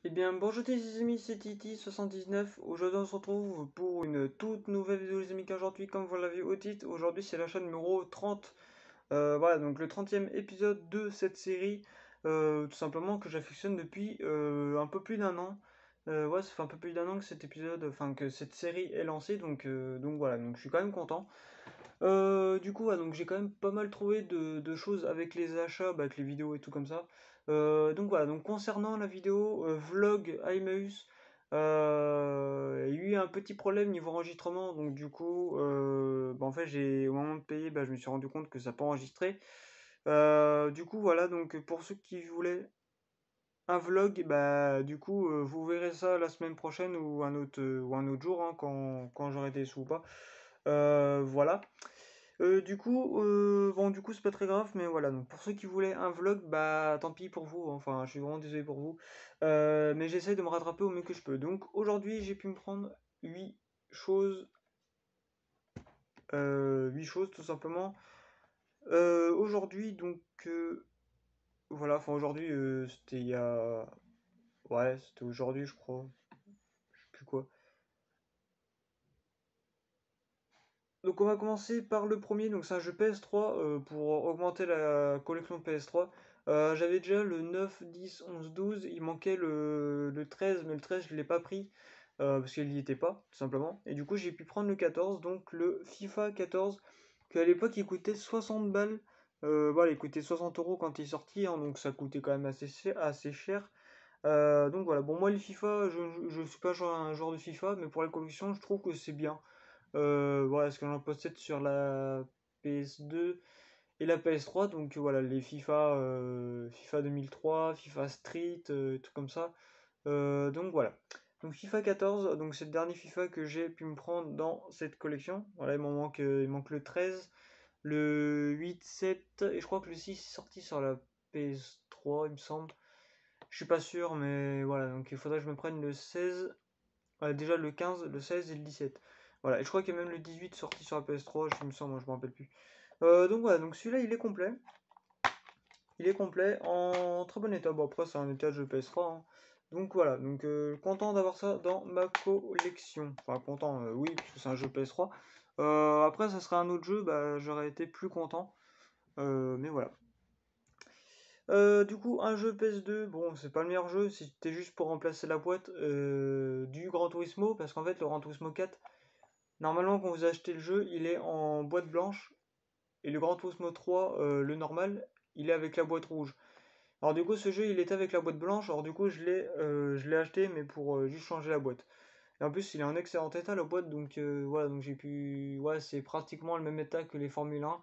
Eh bien, bonjour les amis, c'est Titi79. Aujourd'hui, on se retrouve pour une toute nouvelle vidéo, les amis, qu'aujourd'hui, comme vous l'avez au titre, aujourd'hui, c'est l'achat numéro 30. Voilà, donc le 30e épisode de cette série, tout simplement, que j'affectionne depuis un peu plus d'un an. Ouais, ça fait un peu plus d'un an que cet épisode, enfin, que cette série est lancée, donc voilà, donc je suis quand même content. Du coup, ouais, donc j'ai quand même pas mal trouvé de choses avec les achats, bah, avec les vidéos et tout comme ça. Donc voilà, donc concernant la vidéo vlog Emmaüs, il y a eu un petit problème niveau enregistrement, donc du coup, bah, en fait, au moment de payer, bah, je me suis rendu compte que ça n'a pas enregistré. Du coup, voilà, donc pour ceux qui voulaient un vlog, bah, du coup, vous verrez ça la semaine prochaine ou un autre jour, hein, quand j'aurai des sous ou pas. Voilà. Bon, du coup, c'est pas très grave, mais voilà. Donc, pour ceux qui voulaient un vlog, bah, tant pis pour vous. Enfin, je suis vraiment désolé pour vous. Mais j'essaie de me rattraper au mieux que je peux. Donc, aujourd'hui, j'ai pu me prendre 8 choses. 8 choses, tout simplement. Aujourd'hui, voilà. Enfin, aujourd'hui, c'était il y a. Ouais, c'était aujourd'hui, je crois. Je sais plus quoi. Donc on va commencer par le premier, donc c'est un jeu PS3 pour augmenter la collection de PS3. J'avais déjà le 9, 10, 11, 12, il manquait le 13, mais le 13 je l'ai pas pris parce qu'il n'y était pas, tout simplement. Et du coup j'ai pu prendre le 14, donc le FIFA 14, qu'à l'époque il coûtait 60 balles. Voilà, il coûtait 60 € quand il est sorti, hein, donc ça coûtait quand même assez cher. Donc voilà, bon moi les FIFA, je suis pas un joueur de FIFA, mais pour la collection je trouve que c'est bien. Voilà, ce que j'en possède sur la PS2 et la PS3. Donc voilà, les FIFA 2003, FIFA Street, trucs comme ça. Donc voilà. Donc FIFA 14, donc c'est le dernier FIFA que j'ai pu me prendre dans cette collection. Voilà, il manque le 13, le 8, 7, et je crois que le 6 est sorti sur la PS3, il me semble. Je suis pas sûr, mais voilà, donc il faudrait que je me prenne le 16. Ouais, déjà le 15, le 16 et le 17. Voilà, et je crois qu'il y a même le 18 sorti sur la PS3, je me sens, moi je me rappelle plus. Donc voilà, donc celui-là il est complet. Il est complet, en très bon état. Bon, après c'est un état de jeu PS3, hein. Donc voilà, donc content d'avoir ça dans ma collection. Enfin content, oui, parce que c'est un jeu PS3. Après ça serait un autre jeu, bah j'aurais été plus content. Mais voilà. Du coup, un jeu PS2, bon, c'est pas le meilleur jeu, c'était juste pour remplacer la boîte du Gran Turismo, parce qu'en fait, le Gran Turismo 4, normalement, quand vous achetez le jeu, il est en boîte blanche, et le Gran Turismo 3, le normal, il est avec la boîte rouge. Alors du coup, ce jeu, il était avec la boîte blanche, alors du coup, je l'ai acheté, mais pour juste changer la boîte. Et en plus, il est en excellent état, la boîte, donc voilà, donc j'ai pu... Ouais, c'est pratiquement le même état que les Formule 1,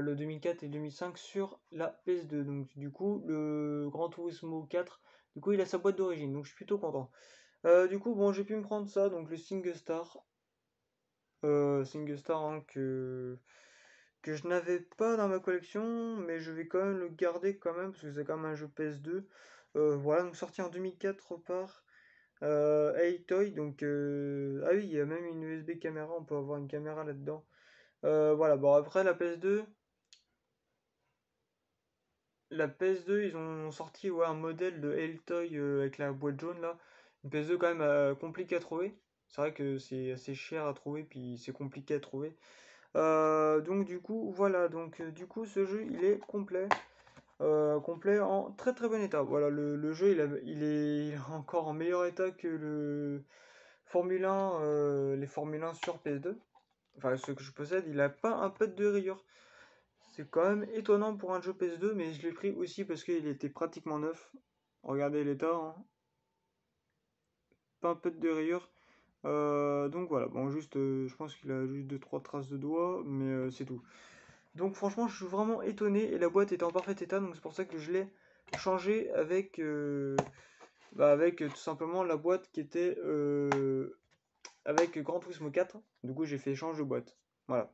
le 2004 et 2005 sur la PS2. Donc du coup, le Gran Turismo 4, du coup, il a sa boîte d'origine, donc je suis plutôt content. Du coup, bon, j'ai pu me prendre ça, donc le SingStar. SingStar, hein, que je n'avais pas dans ma collection, mais je vais quand même le garder quand même, parce que c'est quand même un jeu PS2. Voilà, donc sorti en 2004 par Toy. Donc, ah oui, il y a même une USB caméra, on peut avoir une caméra là-dedans. Voilà, bon, après la PS2, ils ont sorti, ouais, un modèle de Toy avec la boîte jaune là. Une PS2 quand même compliquée à trouver. C'est vrai que c'est assez cher à trouver, puis c'est compliqué à trouver. Donc du coup, voilà, donc du coup, ce jeu, il est complet. Complet en très très bon état. Voilà, le jeu, il est encore en meilleur état que le Formule 1, les Formule 1 sur PS2. Enfin, ceux que je possède, il a pas un peu de rayures. C'est quand même étonnant pour un jeu PS2, mais je l'ai pris aussi parce qu'il était pratiquement neuf. Regardez l'état, hein. Pas un peu de rayures. Donc voilà, bon, juste, je pense qu'il a juste 2-3 traces de doigts, mais c'est tout. Donc franchement, je suis vraiment étonné et la boîte était en parfait état, donc c'est pour ça que je l'ai changé avec tout simplement la boîte qui était avec Gran Turismo 4. Du coup, j'ai fait échange de boîte. Voilà.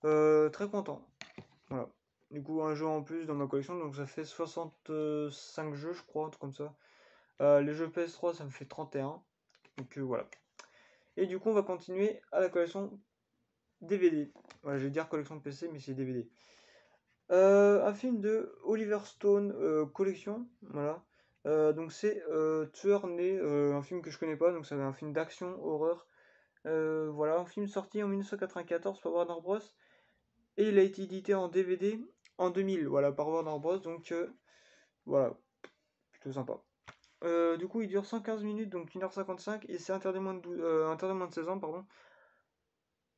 Très content. Voilà. Du coup, un jeu en plus dans ma collection, donc ça fait 65 jeux, je crois, un truc comme ça. Les jeux PS3, ça me fait 31. Donc voilà. Et du coup, on va continuer à la collection DVD. Voilà, je vais dire collection de PC, mais c'est DVD. Un film de Oliver Stone, collection, voilà. Donc c'est Tueur né, un film que je connais pas, donc c'est un film d'action, horreur. Voilà, un film sorti en 1994 par Warner Bros. Et il a été édité en DVD en 2000, voilà, par Warner Bros. Donc voilà, plutôt sympa. Du coup, il dure 115 minutes, donc 1h55, et c'est interdit moins de 16 ans, pardon.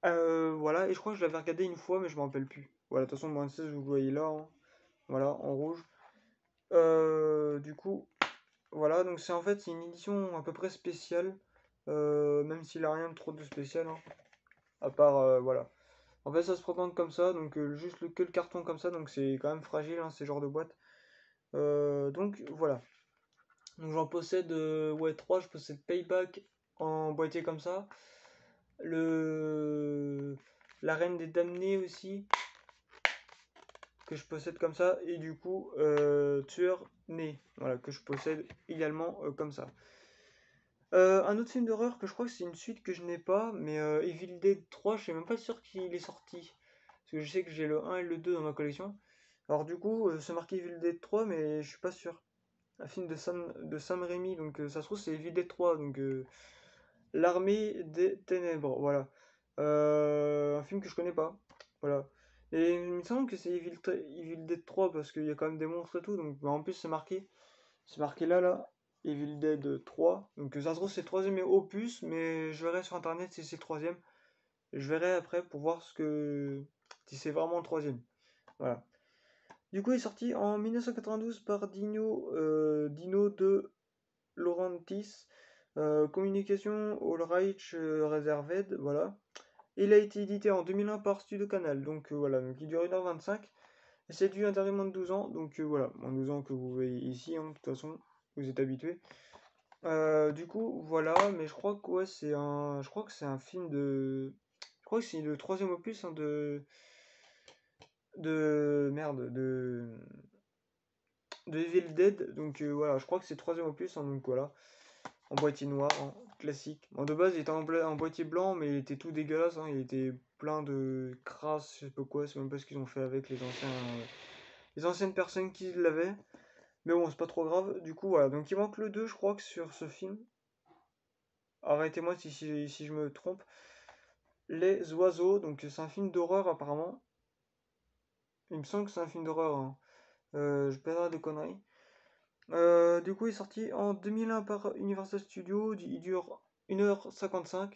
Voilà, et je crois que je l'avais regardé une fois, mais je me rappelle plus. Voilà, de toute façon, moins de 16, vous le voyez là, hein. Voilà, en rouge. Du coup, voilà, donc c'est en fait c'est une édition à peu près spéciale, même s'il a rien de trop de spécial, hein, à part, voilà. En fait, ça se présente comme ça, donc juste que le carton comme ça, donc c'est quand même fragile, hein, ces genres de boîtes. Donc voilà. Donc j'en possède ouais, 3, je possède Payback en boîtier comme ça. Le La Reine des Damnés aussi, que je possède comme ça. Et du coup, Tueur Né, voilà, que je possède également comme ça. Un autre film d'horreur que je crois que c'est une suite que je n'ai pas, mais Evil Dead 3, je suis même pas sûr qu'il est sorti. Parce que je sais que j'ai le 1 et le 2 dans ma collection. Alors du coup, c'est marqué Evil Dead 3, mais je suis pas sûr. Un film de Sam Raimi, donc ça se trouve c'est Evil Dead 3, donc L'Armée des Ténèbres, voilà. Un film que je connais pas, voilà. Et il me semble que c'est Evil Dead 3 parce qu'il y a quand même des monstres et tout, donc bah, en plus c'est marqué là, Evil Dead 3. Donc ça se trouve c'est le troisième opus, mais je verrai sur internet si c'est le troisième. Je verrai après pour voir si c'est vraiment le troisième. Voilà. Du coup, il est sorti en 1992 par Dino de Laurentiis. Communication All Rights Reserved, voilà. Il a été édité en 2001 par Studio Canal, donc voilà, donc il dure 1h25. Et c'est du interdit moins de 12 ans, donc voilà, moins de 12 ans que vous voyez ici, hein, de toute façon, vous êtes habitués. Du coup, voilà, mais je crois que ouais, je crois que c'est un film de, je crois que c'est le troisième opus hein, de Evil Dead. Donc voilà, je crois que c'est le troisième opus, hein, donc voilà, en boîtier noir, hein, classique. Bon, de base, il était en boîtier blanc, mais il était tout dégueulasse, hein, il était plein de crasse, je sais pas quoi, c'est même pas ce qu'ils ont fait avec les anciennes personnes qui l'avaient. Mais bon, c'est pas trop grave. Du coup, voilà. Donc, il manque le 2 je crois, que sur ce film. Arrêtez-moi si je me trompe. Les Oiseaux. Donc, c'est un film d'horreur, apparemment. Il me semble que c'est un film d'horreur, hein. Je peux pas dire de conneries. Du coup, il est sorti en 2001 par Universal Studios. Il dure 1h55.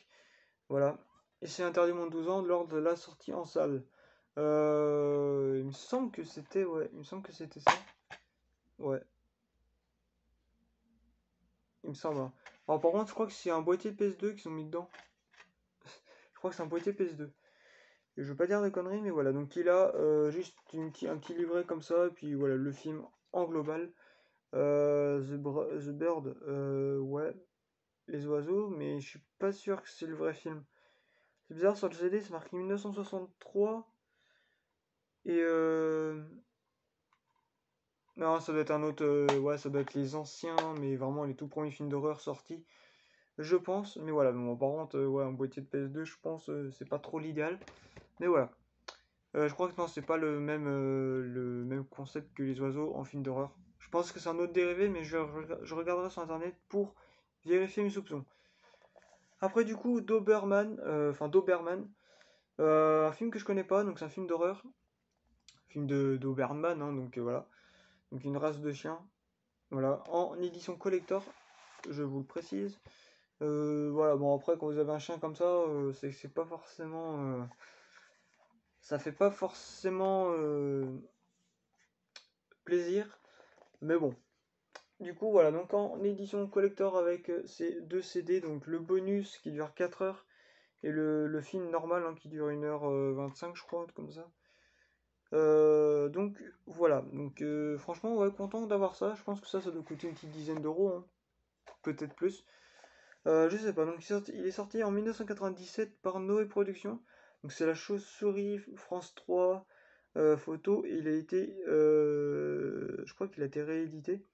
Voilà. Et c'est interdit moins de 12 ans lors de la sortie en salle. Il me semble que c'était. Ouais, il me semble que c'était ça. Ouais, il me semble, hein. Alors, par contre, je crois que c'est un boîtier PS2 qu'ils ont mis dedans. Je crois que c'est un boîtier PS2. Et je veux pas dire de conneries, mais voilà. Donc, il a juste un petit livret comme ça. Et puis voilà, le film en global. The Bird, ouais, les oiseaux, mais je suis pas sûr que c'est le vrai film. C'est bizarre, sur le CD, c'est marqué 1963. Et non, ça doit être un autre. Ouais, ça doit être les anciens, mais vraiment les tout premiers films d'horreur sortis. Je pense, mais voilà. Bon, par contre, ouais, un boîtier de PS2, je pense, c'est pas trop l'idéal. Mais voilà. Je crois que non, c'est pas le même concept que les oiseaux en film d'horreur. Je pense que c'est un autre dérivé, mais je regarderai sur internet pour vérifier mes soupçons. Après, du coup, Doberman, un film que je connais pas, donc c'est un film d'horreur. Film de Doberman, hein, donc voilà. Donc une race de chien. Voilà, en édition collector, je vous le précise. Voilà, bon après quand vous avez un chien comme ça, c'est pas forcément, ça fait pas forcément plaisir, mais bon. Du coup voilà, donc en édition collector avec ces deux CD, donc le bonus qui dure 4 heures et le film normal hein, qui dure 1h25 je crois, comme ça. Donc voilà, donc franchement ouais content d'avoir ça, je pense que ça doit coûter une petite dizaine d'euros, hein, peut-être plus. Je sais pas, donc il est sorti en 1997 par Noé Productions. Donc c'est la chauve-souris France 3 photo. Et il a été. Je crois qu'il a été réédité.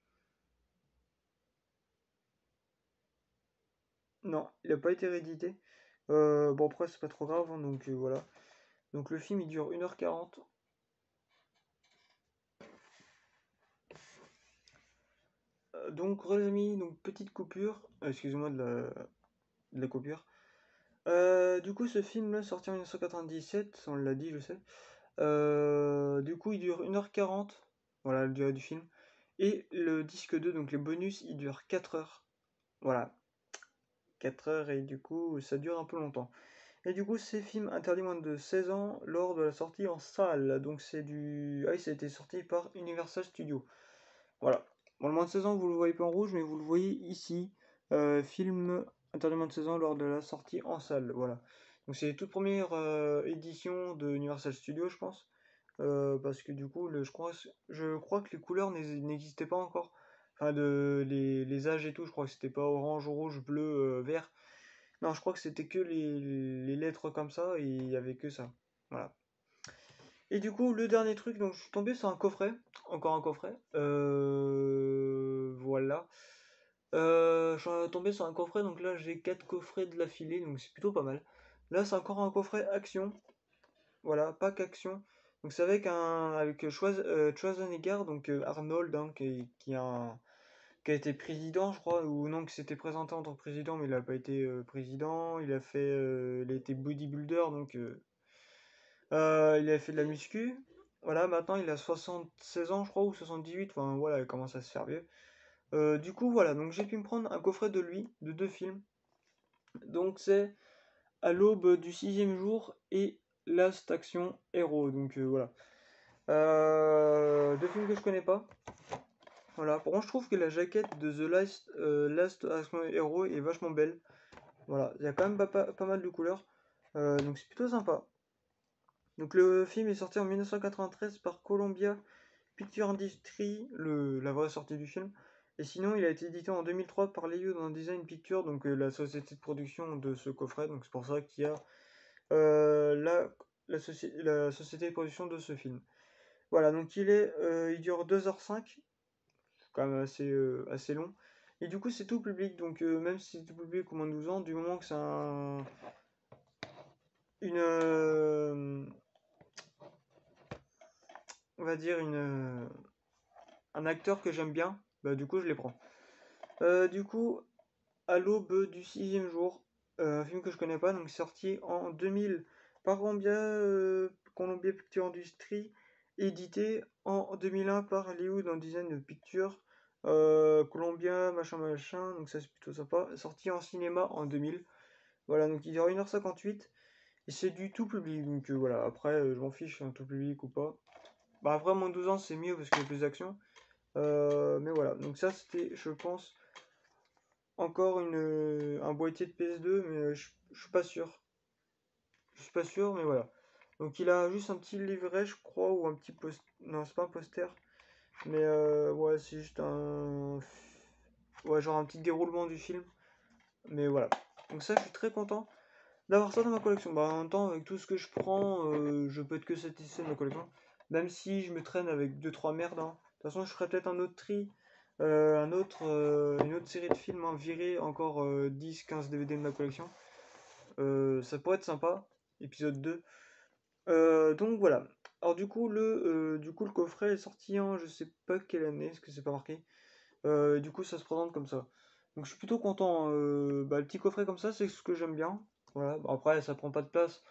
Non, il n'a pas été réédité. Bon, après, c'est pas trop grave, hein, donc voilà. Donc le film il dure 1h40. Donc, les amis, donc petite coupure, excusez-moi de la coupure. Du coup, ce film-là, sorti en 1997, on l'a dit, je sais. Du coup, il dure 1h40, voilà la durée du film. Et le disque 2, donc les bonus, il dure 4 heures. Voilà, 4 heures, et du coup, ça dure un peu longtemps. Et du coup, ces films interdits moins de 16 ans lors de la sortie en salle. Donc, c'est du. Ah oui, ça a été sorti par Universal Studios. Voilà. Bon, le moins de 16 ans, vous le voyez pas en rouge, mais vous le voyez ici. Film interdit moins de 16 ans lors de la sortie en salle. Voilà. Donc, c'est les toute première édition de Universal Studios, je pense. Parce que du coup, je crois que les couleurs n'existaient pas encore. Enfin, les âges et tout, je crois que c'était pas orange, rouge, bleu, vert. Non, je crois que c'était que les lettres comme ça, et il y avait que ça. Voilà. Et du coup, le dernier truc, donc je suis tombé sur un coffret. Encore un coffret. Voilà. Je suis tombé sur un coffret, donc là j'ai 4 coffrets de l'affilée, donc c'est plutôt pas mal. Là, c'est encore un coffret action. Voilà, pack action. Donc c'est avec Schwarzenegger, donc Arnold, hein, qui a été président, je crois, ou non, qui s'était présenté en tant que président, mais il n'a pas été président. Il a été bodybuilder, donc il a fait de la muscu. Voilà, maintenant il a 76 ans, je crois, ou 78. Enfin voilà, il commence à se faire vieux. Du coup, voilà, donc j'ai pu me prendre un coffret de lui, de 2 films. Donc c'est À l'aube du sixième jour et Last Action Hero. Donc voilà. 2 films que je connais pas. Voilà. Par contre, je trouve que la jaquette de Last Action Hero est vachement belle. Voilà. Il y a quand même pas mal de couleurs. Donc c'est plutôt sympa. Donc le film est sorti en 1993 par Columbia Picture Industries, la vraie sortie du film. Et sinon, il a été édité en 2003 par Leiyou Design Pictures, donc la société de production de ce coffret. Donc c'est pour ça qu'il y a la société de production de ce film. Voilà, donc il dure 2h05, c'est quand même assez long. Et du coup, c'est tout public, donc même si c'est tout public au moins de 12 ans, du moment que c'est une, on va dire un acteur que j'aime bien, bah du coup je les prends. Du coup, À l'aube du sixième jour, un film que je connais pas, donc sorti en 2000 par Columbia Picture Industries, édité en 2001 par Hollywood Design Pictures, Columbia, machin machin, donc ça c'est plutôt sympa, sorti en cinéma en 2000. Voilà, donc il dure 1h58, et c'est du tout public, donc voilà, après je m'en fiche, un tout public ou pas. Bah après, moins de 12 ans c'est mieux parce qu'il y a plus d'action. Mais voilà, donc ça c'était, je pense, encore un boîtier de PS2, mais je suis pas sûr. Je suis pas sûr, mais voilà. Donc il a juste un petit livret, je crois, ou un petit poster. Non, c'est pas un poster. Mais ouais, c'est juste un. Ouais, genre un petit déroulement du film. Mais voilà. Donc ça, je suis très content d'avoir ça dans ma collection. Bah, en même temps, avec tout ce que je prends, je peux être que satisfait de ma collection. Même si je me traîne avec deux trois merdes, hein. De toute façon, je ferai peut-être un autre tri. Une autre série de films, hein, virer encore 10-15 DVD de ma collection. Ça pourrait être sympa. Épisode 2. Donc voilà. Alors du coup, le coffret est sorti en je sais pas quelle année, parce que c'est pas marqué. Du coup, ça se présente comme ça. Donc je suis plutôt content. Bah, le petit coffret comme ça, c'est ce que j'aime bien. Voilà. Bon, après, ça prend pas de place.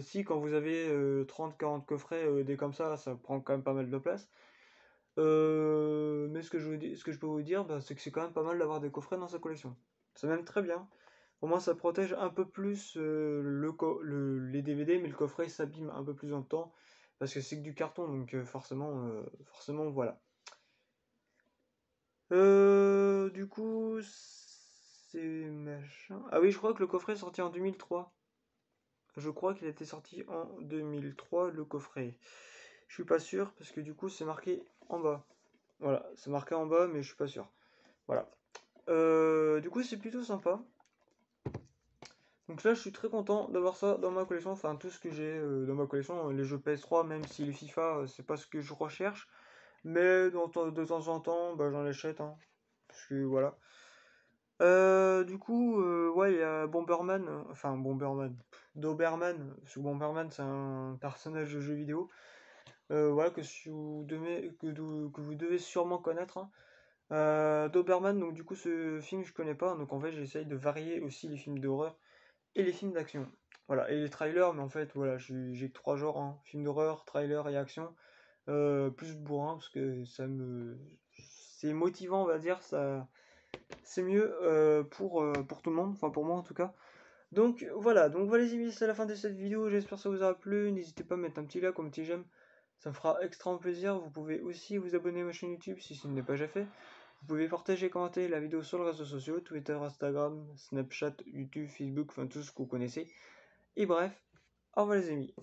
Si, quand vous avez 30-40 coffrets, des comme ça prend quand même pas mal de place. Mais ce que je peux vous dire, bah, c'est que c'est quand même pas mal d'avoir des coffrets dans sa collection. C'est même très bien. Au moins, ça protège un peu plus les DVD, mais le coffret s'abîme un peu plus en temps parce que c'est que du carton, donc forcément, voilà. Du coup, c'est machin. Ah oui, je crois que le coffret est sorti en 2003. Je crois qu'il a été sorti en 2003, le coffret. Je suis pas sûr parce que du coup, c'est marqué en bas. Voilà, c'est marqué en bas, mais je suis pas sûr. Voilà. Du coup, c'est plutôt sympa. Donc là, je suis très content d'avoir ça dans ma collection. Enfin, tout ce que j'ai dans ma collection, les jeux PS3, même si les FIFA, c'est pas ce que je recherche. Mais de temps en temps, bah, j'en achète, hein. Parce que voilà. Du coup, ouais, il y a Bomberman. Enfin, Bomberman. Doberman. Parce que Bomberman, c'est un personnage de jeu vidéo. Voilà, que vous devez sûrement connaître, hein. Doberman, donc du coup ce film je connais pas, donc en fait j'essaye de varier aussi les films d'horreur et les films d'action. Voilà, et les trailers, mais en fait voilà, j'ai que trois genres, hein. Film d'horreur, trailer et action. Plus bourrin parce que c'est motivant, on va dire, ça c'est mieux pour tout le monde, enfin pour moi en tout cas. Donc voilà les amis, c'est la fin de cette vidéo, j'espère que ça vous aura plu, n'hésitez pas à mettre un petit like, un petit j'aime, ça me fera extrêmement plaisir. Vous pouvez aussi vous abonner à ma chaîne YouTube si ce n'est pas déjà fait. Vous pouvez partager et commenter la vidéo sur les réseaux sociaux, Twitter, Instagram, Snapchat, YouTube, Facebook, enfin tout ce que vous connaissez. Et bref, au revoir les amis.